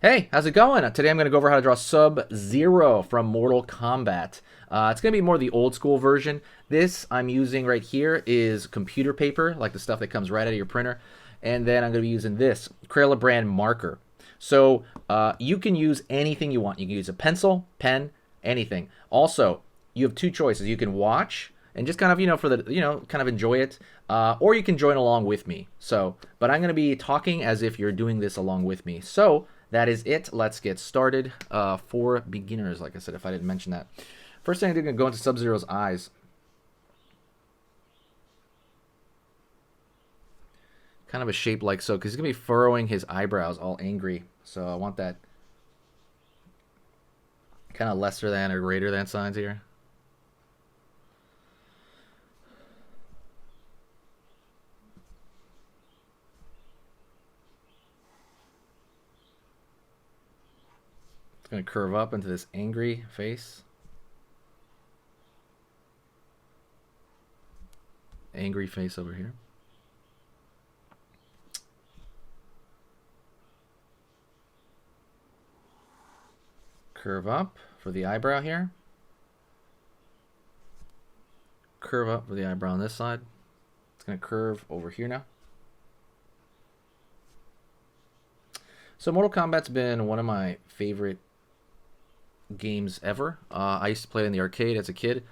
Hey, how's it going? Today I'm going to go over how to draw Sub-Zero from Mortal Kombat. It's going to be more the old school version. This I'm using right here is computer paper, like the stuff that comes right out of your printer. And then I'm going to be using this Crayola brand marker. So you can use anything you want. You can use a pencil, pen, anything. Also, you have two choices. You can watch and just kind of, for the, kind of enjoy it. Or you can join along with me. But I'm going to be talking as if you're doing this along with me. So that is it. Let's get started. For beginners, like I said, if I didn't mention that. First thing I'm going to go into Sub-Zero's eyes. Kind of a shape like so, because he's going to be furrowing his eyebrows all angry. So I want that kind of lesser than or greater than signs here. It's going to curve up into this angry face. Angry face over here. Curve up for the eyebrow here. Curve up for the eyebrow on this side. It's going to curve over here now. So Mortal Kombat's been one of my favorite games ever. I used to play it in the arcade as a kid.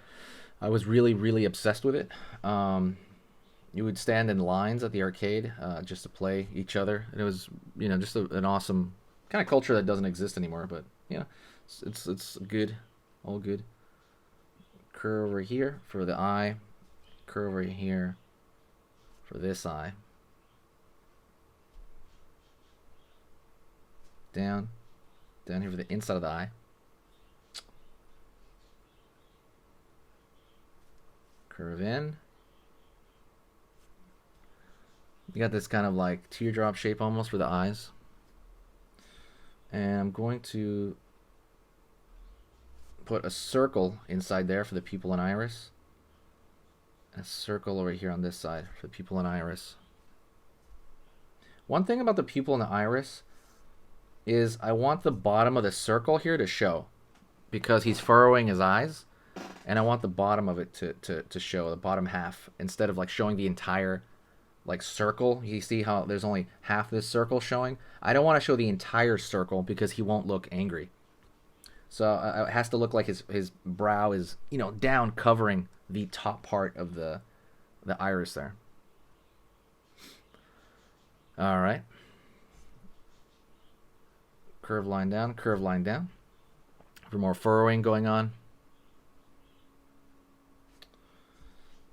I was really, really obsessed with it. You would stand in lines at the arcade just to play each other. And it was, just an awesome kind of culture that doesn't exist anymore. But yeah, it's good, all good. Curve over here for the eye. Curve over here for this eye. Down here for the inside of the eye. Curve in. You got this kind of like teardrop shape almost for the eyes. And I'm going to put a circle inside there for the pupil and iris. And a circle over here on this side for the pupil and iris. One thing about the pupil and the iris is I want the bottom of the circle here to show, because he's furrowing his eyes, and I want the bottom of it to show, the bottom half, instead of like showing the entire like circle. You see how there's only half this circle showing? I don't want to show the entire circle because he won't look angry. So it has to look like his brow is, down, covering the top part of the iris there. All right. Curve line down, curve line down. For more furrowing going on.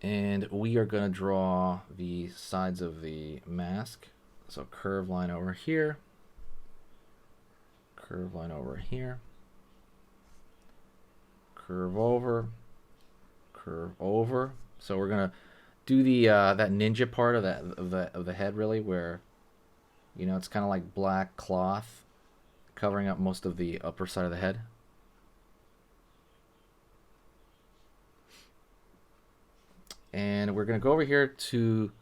And we are going to draw the sides of the mask. So curve line over here. Curve line over here. Curve over. Curve over. So we're going to do the that ninja part of the head, really, where it's kind of like black cloth covering up most of the upper side of the head. And we're going to go over here to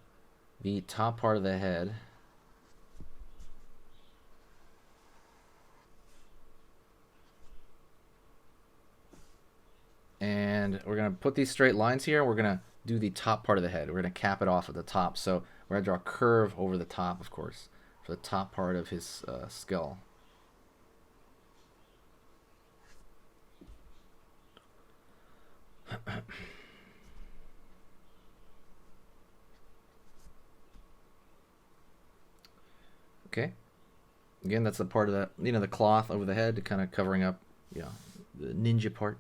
the top part of the head. And we're going to put these straight lines here. We're going to do the top part of the head. We're going to cap it off at the top. So we're going to draw a curve over the top, of course, for the top part of his skull. Okay. Again, that's the part of that, the cloth over the head, kind of covering up, the ninja part,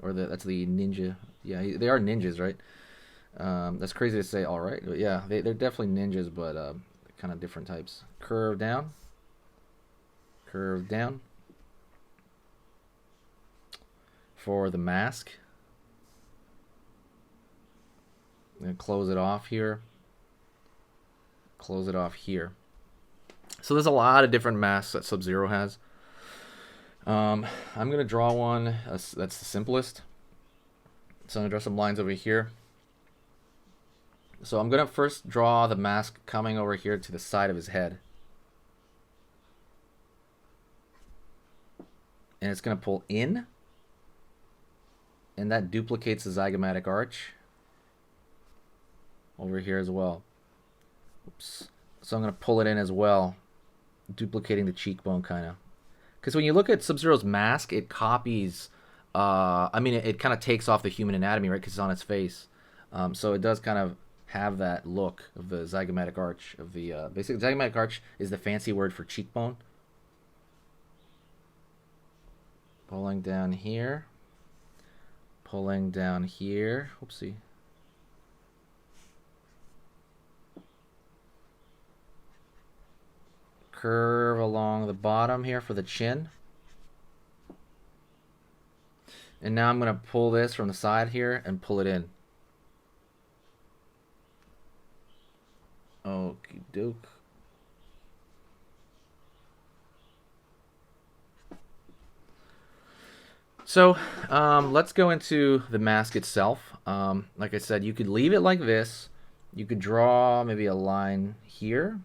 or that's the ninja. Yeah, they are ninjas, right? That's crazy to say, all right, but yeah, they're definitely ninjas, but kind of different types. Curve down. Curve down. For the mask. I'm going to close it off here. Close it off here. So there's a lot of different masks that Sub-Zero has. I'm going to draw one that's the simplest. So I'm going to draw some lines over here. So I'm going to first draw the mask coming over here to the side of his head. and it's going to pull in, and that duplicates the zygomatic arch over here as well. Oops. So I'm going to pull it in as well, duplicating the cheekbone kind of. Because when you look at Sub-Zero's mask, it copies, I mean, it kind of takes off the human anatomy, right, because it's on its face. So it does kind of have that look of the zygomatic arch of the, basically, zygomatic arch is the fancy word for cheekbone. Pulling down here. Pulling down here. Oopsie. Curve along the bottom here for the chin. And now I'm going to pull this from the side here and pull it in. Okie doke. So let's go into the mask itself. Like I said, you could leave it like this. You could draw maybe a line here,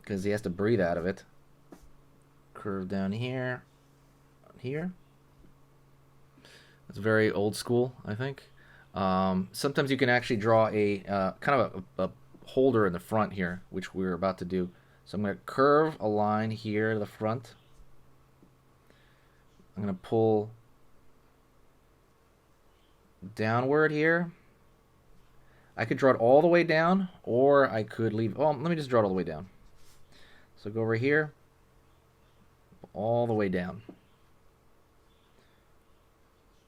because he has to breathe out of it. Curve down here, here. It's very old school, I think. Sometimes you can actually draw a kind of a holder in the front here, which we're about to do. So I'm going to curve a line here to the front. I'm going to pull downward here. I could draw it all the way down, or I could leave. Oh, let me just draw it all the way down. So go over here, all the way down.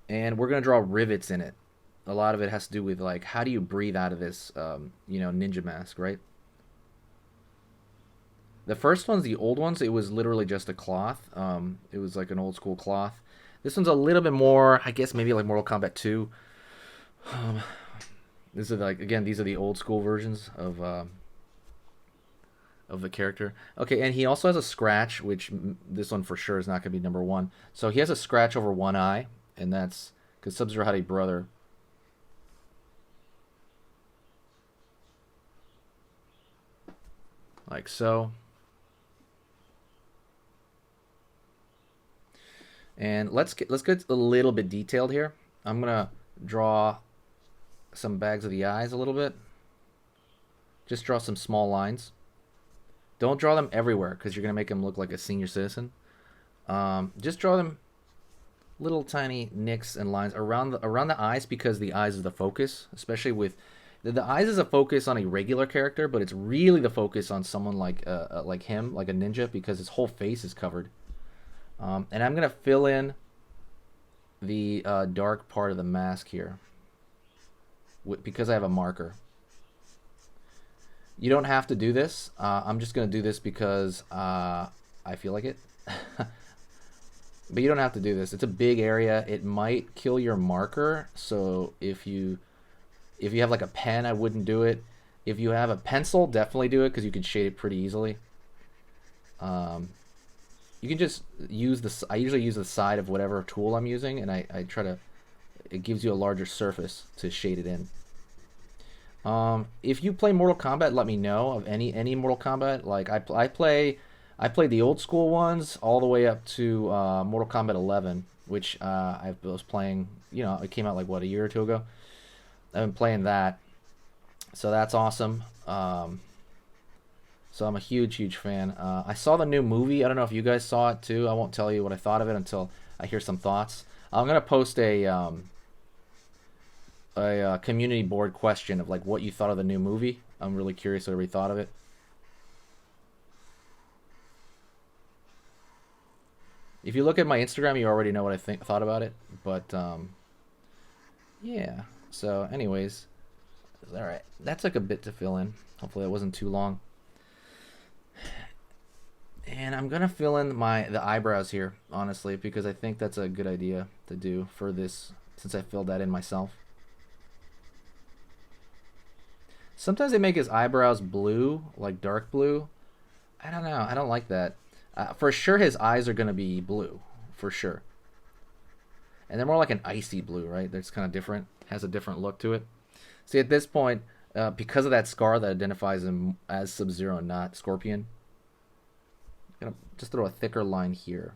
And we're going to draw rivets in it. A lot of it has to do with, like, how do you breathe out of this, you know, ninja mask, right? The first ones, the old ones, it was literally just a cloth. It was like an old school cloth. This one's a little bit more, I guess, maybe like Mortal Kombat 2. This is like, again, these are the old school versions of the character. Okay, and he also has a scratch, which this one for sure is not going to be number 1. So he has a scratch over one eye, and that's because Sub-Zero had a brother. Like so. And let's get a little bit detailed here. I'm gonna draw some bags of the eyes a little bit. Just draw some small lines. Don't draw them everywhere because you're gonna make him look like a senior citizen. Just draw them little tiny nicks and lines around the eyes, because the eyes is the focus, especially with the eyes is a focus on a regular character, but it's really the focus on someone like him, like a ninja, because his whole face is covered. And I'm going to fill in the dark part of the mask here because I have a marker. You don't have to do this. I'm just going to do this because I feel like it. But you don't have to do this. It's a big area. It might kill your marker. So if you have like a pen, I wouldn't do it. If you have a pencil, definitely do it because you can shade it pretty easily. You can just use the. I usually use the side of whatever tool I'm using, and I try to. It gives you a larger surface to shade it in. If you play Mortal Kombat, let me know of any Mortal Kombat. Like I played the old school ones all the way up to Mortal Kombat 11, which I was playing. You know, it came out like what, a year or two ago. I've been playing that, so that's awesome. So I'm a huge fan. I saw the new movie. I don't know if you guys saw it too. I won't tell you what I thought of it until I hear some thoughts. I'm gonna post a community board question of like what you thought of the new movie. I'm really curious what everybody thought of it. If you look at my Instagram, you already know what I thought about it. But yeah. So, anyways, all right. That took a bit to fill in. Hopefully, that wasn't too long. And I'm gonna fill in the eyebrows here, honestly, because I think that's a good idea to do for this, since I filled that in myself. Sometimes they make his eyebrows blue, like dark blue. I don't know. I don't like that. For sure, his eyes are gonna be blue, for sure. And they're more like an icy blue, right? That's kind of different. Has a different look to it. See, at this point, because of that scar that identifies him as Sub-Zero and not Scorpion, Gonna just throw a thicker line here.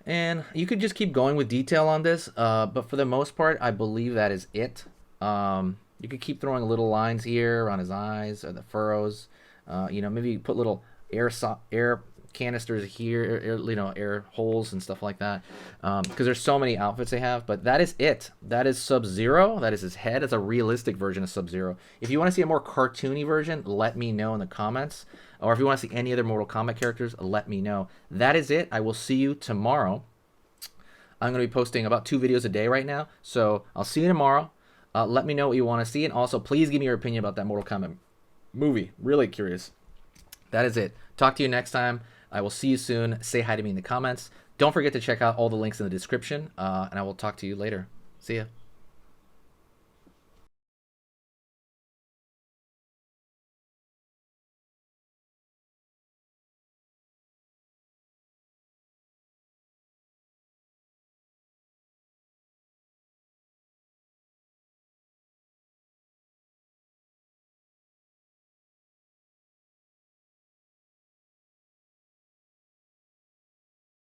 And you could just keep going with detail on this, but for the most part, I believe that is it. You could keep throwing little lines here around his eyes or the furrows. You know, maybe put little air canisters here, air holes and stuff like that. Because there's so many outfits they have. But that is it. That is Sub-Zero. That is his head. It's a realistic version of Sub-Zero. If you want to see a more cartoony version, let me know in the comments. Or if you want to see any other Mortal Kombat characters, let me know. That is it. I will see you tomorrow. I'm going to be posting about 2 videos a day right now. So I'll see you tomorrow. Let me know what you want to see. And also, please give me your opinion about that Mortal Kombat movie. Really curious. That is it. Talk to you next time. I will see you soon. Say hi to me in the comments. Don't forget to check out all the links in the description. And I will talk to you later. See ya.